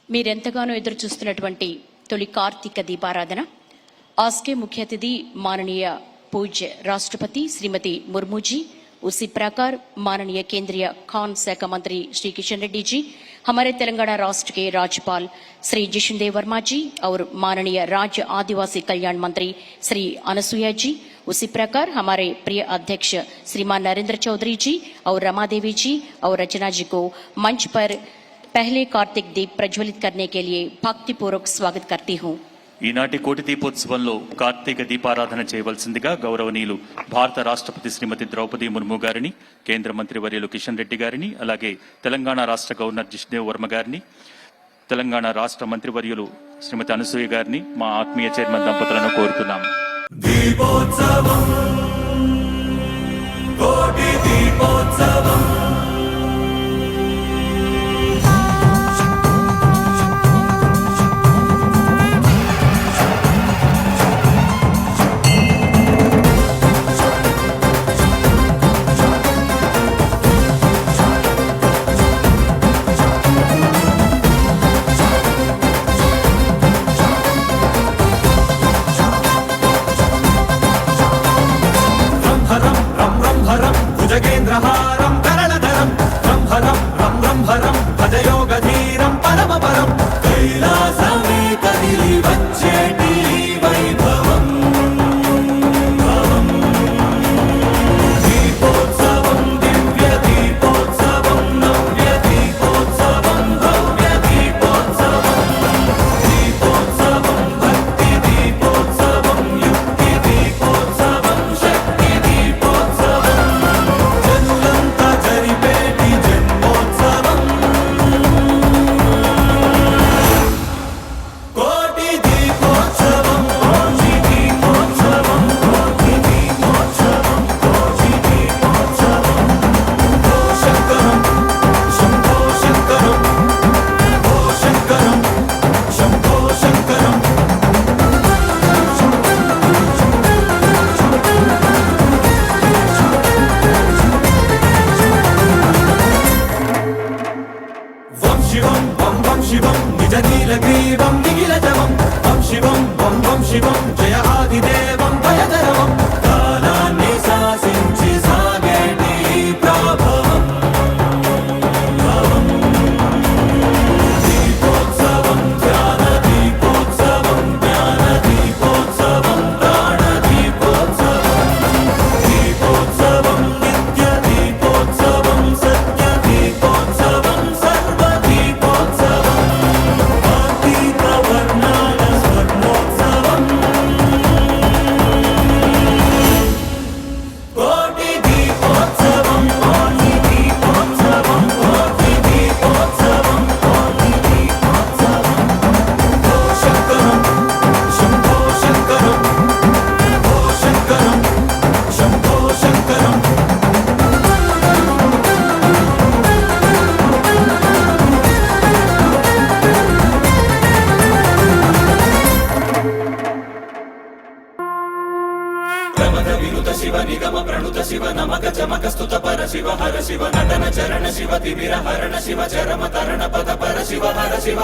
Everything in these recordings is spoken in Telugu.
మీరెంతగానో ఎదురు చూస్తున్నటువంటి తొలి కార్తీక దీపారాధన आज के मुख्य अतिथि माननीय पूज्य राष्ट्रपति श्रीमती मुर्मू जी, उसी प्रकार माननीय केंद्रीय खान शाखा मंत्री श्री किशन रेड्डी जी, हमारे तेलंगाना राष्ट्र के राज्यपाल श्री जिशुदेव वर्मा जी और माननीय राज्य आदिवासी कल्याण मंत्री श्री अनसुया जी, उसी प्रकार हमारे प्रिय अध्यक्ष श्रीमान नरेंद्र चौधरी जी और रमा देवी जी और रचना जी को मंच पर पहले कार्तिक दीप प्रज्वलित करने के लिए भक्तिपूर्वक स्वागत करती हूँ। ఈనాటి కోటి దీపోత్సవంలో కార్తీక దీపారాధన చేయవలసిందిగా గౌరవనీయులు భారత రాష్ట్రపతి శ్రీమతి ద్రౌపది ముర్ము గారిని, కేంద్ర మంత్రి వర్యులు కిషన్ రెడ్డి గారిని, అలాగే తెలంగాణ రాష్ట్ర గవర్నర్ జిష్ణుదేవ్ వర్మ గారిని, తెలంగాణ రాష్ట్ర మంత్రి వర్యులు శ్రీమతి అనసూయ గారిని, మా ఆత్మీయ చైర్మన్ దంపతులను కోరుతున్నాము. దీపోత్సవం కోటి దీపోత్సవం भुजगेन्द्रहारं करलधरं ब्रह्मरं ब्रह्मरं भजयोगधीरं परमपरं कैलासमे कदिलि वच्चेटि वैभवं दीपोत्सवं दिव्य दीपोत्सवं नव्य दीपोत्सवं भव्य दीपोत्सवं दीपोत्सवं भक्ति दीपोत्सवं युक्ति दीपोत्सवं शक्ति दीपोत्सवं शिवं निज नीलग्रीवं निखिलजवं वं शिवं जय आदिदेवं भयधरवं कालान्नि शासिंचि सागेति प्रभवं दीपोत्सवं ध्यान दीपोत्सवं ज्ञान दीपोत्सवं प्राण दीपोत्सवं दीपोत्सवं नित्य दीपोत्सवं सत्य दीपोत्सवं सर्व दीपोत्सवं कार्तिकवर्णान स्वर्णोत्सवं कोटि दीपोत्सवं कोटि दीपोत्सवं कोटि दीपोत्सवं कोटि दीपोत्सवं ओ शङ्करं शम्भो शङ्करं ओ शङ्करं शम्भो शङ्करम् प्रमद विनुत शिव निगम प्रणुत शिव नमक चमक स्तुत पर शिव हर शिव नटन चरण शिव तिमिर हरण शिव चरम तरण पद पर शिव हर शिव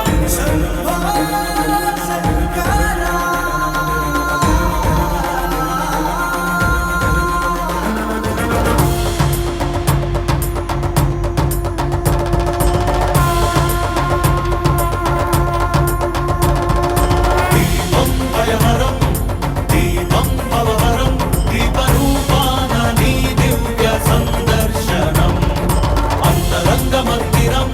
दीपं भयहरं दीपं भवहरं दीपरूपाननी दिव्य संदर्शनम् अन्तरङ्गमन्दिरं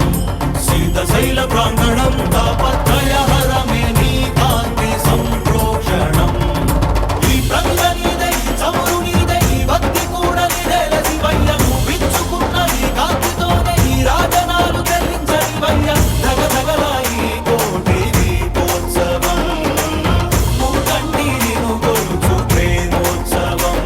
शीतशैल प्राङ्गणं तापत्रयहरमेनी कान्ति सम्प्रोक्षणम् ఈ ప్రంగనిదై చమురునిదై భక్తి కూడా నిదల శివయ్య విచ్చుకున్న ఈ కాంతితోనే ఈ రాజనాలు చెల్లించనివయ్య ధగ ధగలాయి కోటి దీపోత్సవం ముకంటిను కొలుచు ప్రేమోత్సవం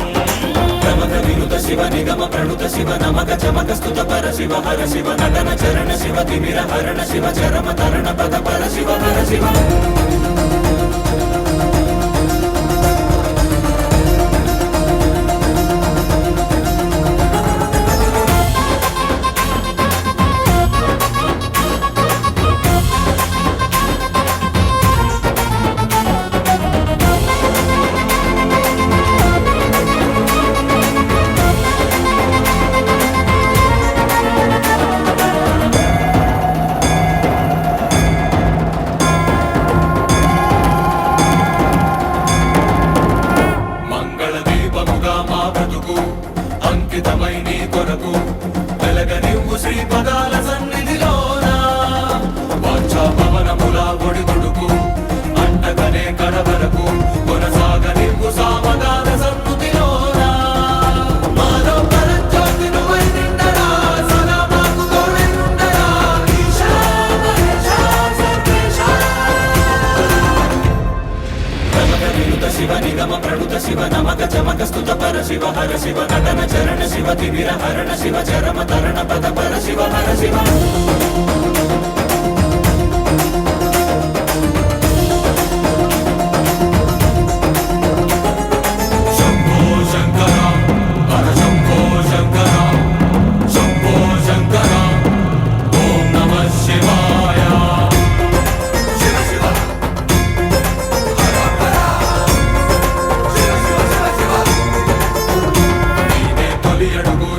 ప్రమద వినుత శివ నిగమ ప్రణుత శివ నమక చమక స్తుత పర శివ హర శివ నటన చరణ శివ తిమిర హరణ శివ చరమ తరణ పద పర శివ హర శివ నిగమ ప్రణుత శివ నమక చమక స్తుత పర శివ హర శివ నటన చరణ శివ తిమిర హరణ శివ చరమ తరణ పద పర శివ హర శివ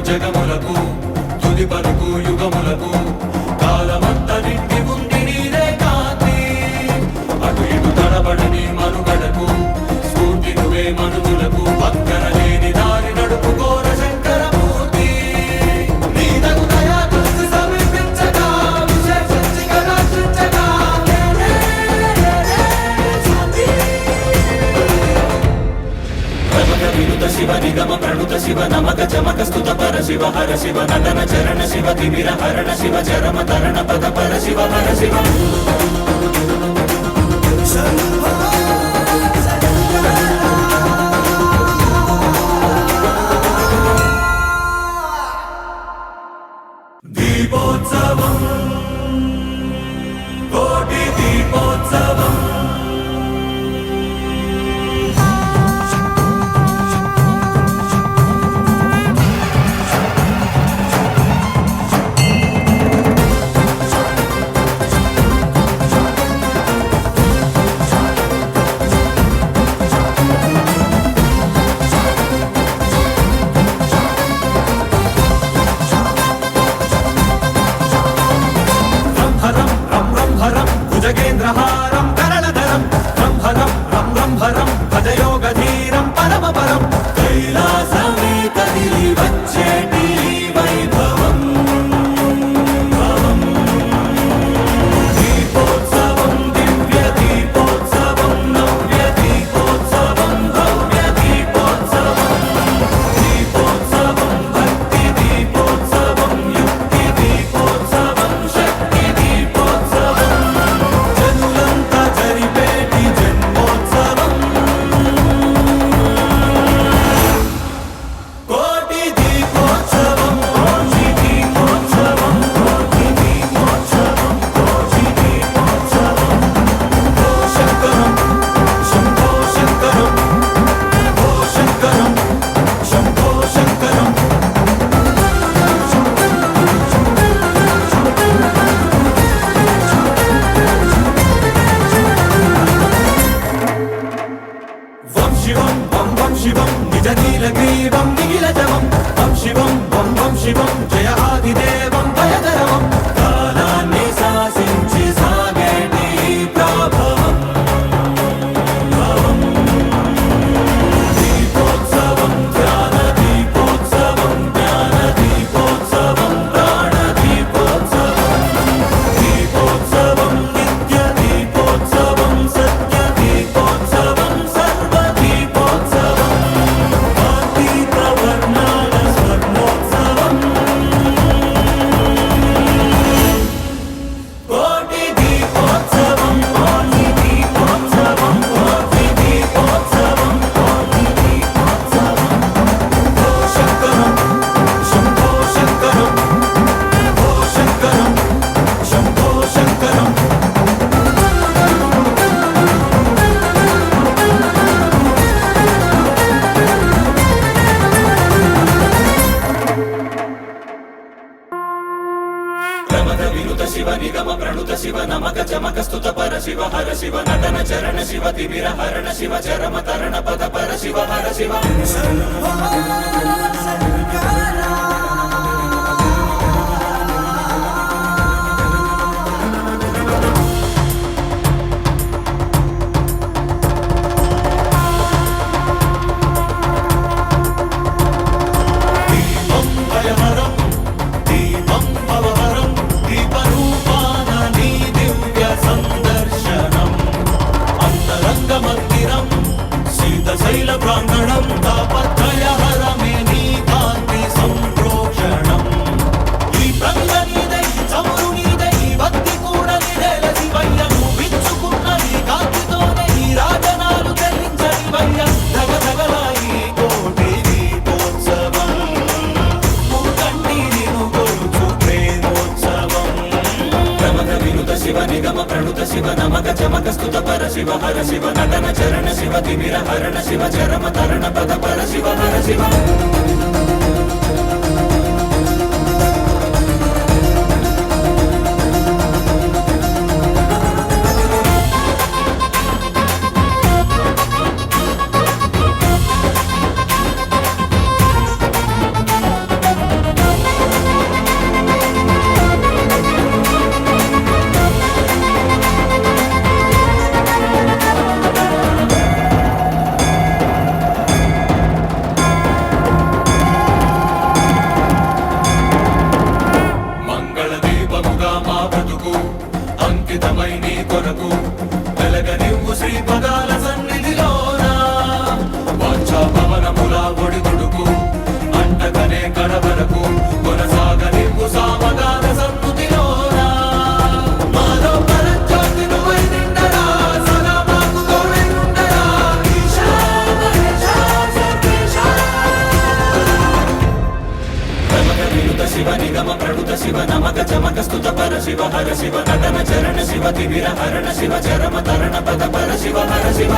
జగములకు తుది పలుకు యుగములకు కాలమంత నిండి ఉంది నీరే కాంతి అటు ఇటు తడబడని మనుగడకు స్ఫూర్తి నువ్వే మనుగులకు పక్కన లేని దారి నడుపు కోర శంకరమూర్తి నీదగు దయా దృష్టి సమీపించగా విశేషించిగా రక్షించగా వినుత శివ నిగమ ప్రణుత శివ నమక చమక స్తుత పర శివ హర శివ నటన చరణ శివ తిమిర హరణ శివ చరమ తరణ పద పర శివ హర శివ దీపోత్సవం కోటి దీపోత్సవం భుజగేంద్రహారం కరళధరం రంహరం రం రంహరం భజయోగధీరం పరమపరం కైలాసమే కదిలి వచ్చేటి వైభవం దీపోత్సవం దివ్య దీపోత్సవం నవ్య దీపోత్సవం భవ్య దీపోత్సవం దీపోత్సవం భక్తి దీపోత్సవం యుక్తి దీపోత్సవం శక్తి దీపోత్సవం జరిపేటి జన్మోత్సవం కోటి దీపోత్సవం కోటి దీపోత్సవం కోటి దీపోత్సవం కోటి దీపోత్సవం ఓ శంకరం శంభో శంకరం ఓ శంకరం శంభో శంకరం వం శివం వం వం శివం నిజ నీలగ్రీవం నిఖిలజవం వం శివం వం వం శివం జయ ఆదిదేవం భయధరవం కాలాన్ని శాసించి సాగేటి ప్రభవం దీపోత్సవం ధ్యాన దీపోత్సవం జ్ఞాన దీపోత్సవం ప్రాణ దీపోత్సవం దీపోత్సవం నిత్య దీపోత్సవం సత్య దీపోత్సవం సర్వ దీపోత్సవం కాంతి ప్రవర్ణాల స్వర్ణోత్సవం కోటి దీపోత్సవం కోటి దీపోత్సవం కోటి దీపోత్సవం కోటి దీపోత్సవం ఓ శంకరం శంభో శంకరం ఓ శంకరం శంభో శంకరం ప్రమద వినుత శివ నిగమ ప్రణుత శివ నమక చమక స్తుత పర శివ హర శివ నటన చరణ శివ తిమిర హరణ శివ చరమ తరణ పద పర శివ హర శివ దీపం భయహరం దీపం భవహరం దీపరూపాన నీ దివ్య సందర్శనం అంతరంగ మందిరం శీతశైల ప్రాంగణం తాపత్రయహరమే నీ కాంతి శివ నమక చమక స్తుత పర శివ హర శివ నటన చరణ శివ తిమిర హరణ శివ చరమ తరణ పద పర శివ హర శివ అంకితమై నీ కొరకు వెలగనివ్వు శ్రీ పదాల సన్నిధిలోన వాంఛా పవనముల ఒడిదుడుకు అంటకనే కడవరకు కొనసాగనివ్వు సామగాన సన్నుతిలోన మాలో పరంజ్యోతి నువ్వై నిండరా సదా మాకు తోడై ఉండరా ఈశా మహేశా సర్వేశా ప్రమగ వినుత శివ నిగమ ప్రణుత శివ నమక చమక స్తుత పర శివ హర శివ నటన చరణ శివ తిమిర హరణ శివ చరమ తరణ పద పర శివ హర శివ